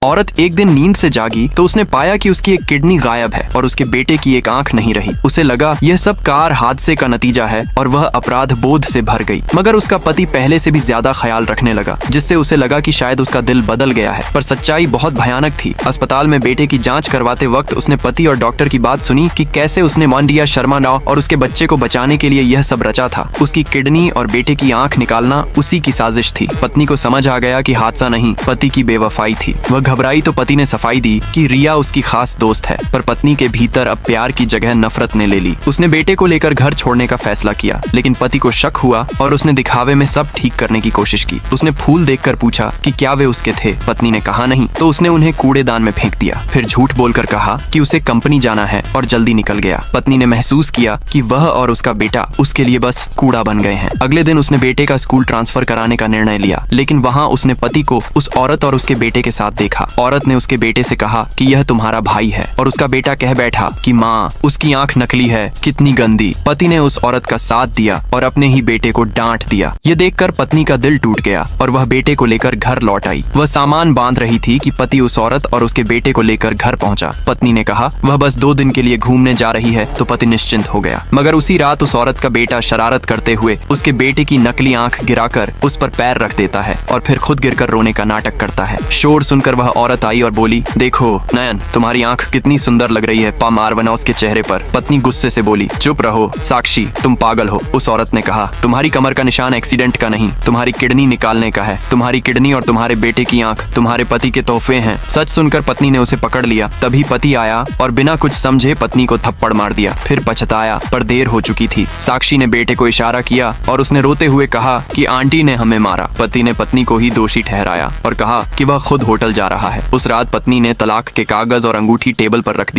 औरत एक दिन नींद से जागी तो उसने पाया कि उसकी एक किडनी गायब है और उसके बेटे की एक आंख नहीं रही। उसे लगा यह सब कार हादसे का नतीजा है और वह अपराध बोध से भर गई। मगर उसका पति पहले से भी ज्यादा ख्याल रखने लगा, जिससे उसे लगा कि शायद उसका दिल बदल गया है। पर सच्चाई बहुत भयानक थी। अस्पताल में बेटे की जांच करवाते वक्त उसने पति और डॉक्टर की बात सुनी कि कैसे उसने मांडिया शर्मा राव और उसके बच्चे को बचाने के लिए यह सब रचा था। उसकी किडनी और बेटे की आंख निकालना उसी की साजिश थी। पत्नी को समझ आ गया कि हादसा नहीं, पति की बेवफाई थी। वह घबराई तो पति ने सफाई दी कि रिया उसकी खास दोस्त है। पर पत्नी के भीतर अब प्यार की जगह नफरत ने ले ली। उसने बेटे को लेकर घर छोड़ने का फैसला किया, लेकिन पति को शक हुआ और उसने दिखावे में सब ठीक करने की कोशिश की। उसने फूल देखकर पूछा कि क्या वे उसके थे। पत्नी ने कहा नहीं, तो उसने उन्हें कूड़ेदान में फेंक दिया। फिर झूठ बोलकर कहा कि उसे कंपनी जाना है और जल्दी निकल गया। पत्नी ने महसूस किया कि वह और उसका बेटा उसके लिए बस कूड़ा बन गए हैं। अगले दिन उसने बेटे का स्कूल ट्रांसफर कराने का निर्णय लिया, लेकिन वहाँ उसने पति को उस औरत और उसके बेटे के साथ देखा। औरत ने उसके बेटे से कहा कि यह तुम्हारा भाई है और उसका बेटा कह बैठा कि माँ, उसकी आंख नकली है, कितनी गंदी। पति ने उस औरत का साथ दिया और अपने ही बेटे को डांट दिया। ये देखकर पत्नी का दिल टूट गया और वह बेटे को लेकर घर लौट आई। वह सामान बांध रही थी कि पति उस औरत और उसके बेटे को लेकर घर पहुंचा। पत्नी ने कहा वह बस 2 दिन के लिए घूमने जा रही है, तो पति निश्चिंत हो गया। मगर उसी रात उस औरत का बेटा शरारत करते हुए उसके बेटे की नकली आंख गिराकर उस पर पैर रख देता है और फिर खुद गिरकर रोने का नाटक करता है। शोर सुनकर वह औरत आई और बोली, देखो नयन, तुम्हारी आंख कितनी सुंदर लग रही है मारवना उसके चेहरे पर। पत्नी गुस्से से बोली, चुप रहो साक्षी, तुम पागल हो। उस औरत ने कहा, तुम्हारी कमर का निशान एक्सीडेंट का नहीं, तुम्हारी किडनी निकालने का है। तुम्हारी किडनी और तुम्हारे बेटे की आंख तुम्हारे पति के तोहफे हैं। सच सुनकर पत्नी ने उसे पकड़ लिया। तभी पति आया और बिना कुछ समझे पत्नी को थप्पड़ मार दिया। फिर पछताया, पर देर हो चुकी थी। साक्षी ने बेटे को इशारा किया और उसने रोते हुए कहा कि आंटी ने हमें मारा। पति ने पत्नी को ही दोषी ठहराया और कहा कि वह खुद होटल जा रहा है। उस रात पत्नी ने तलाक के कागज और अंगूठी टेबल पर रख दी।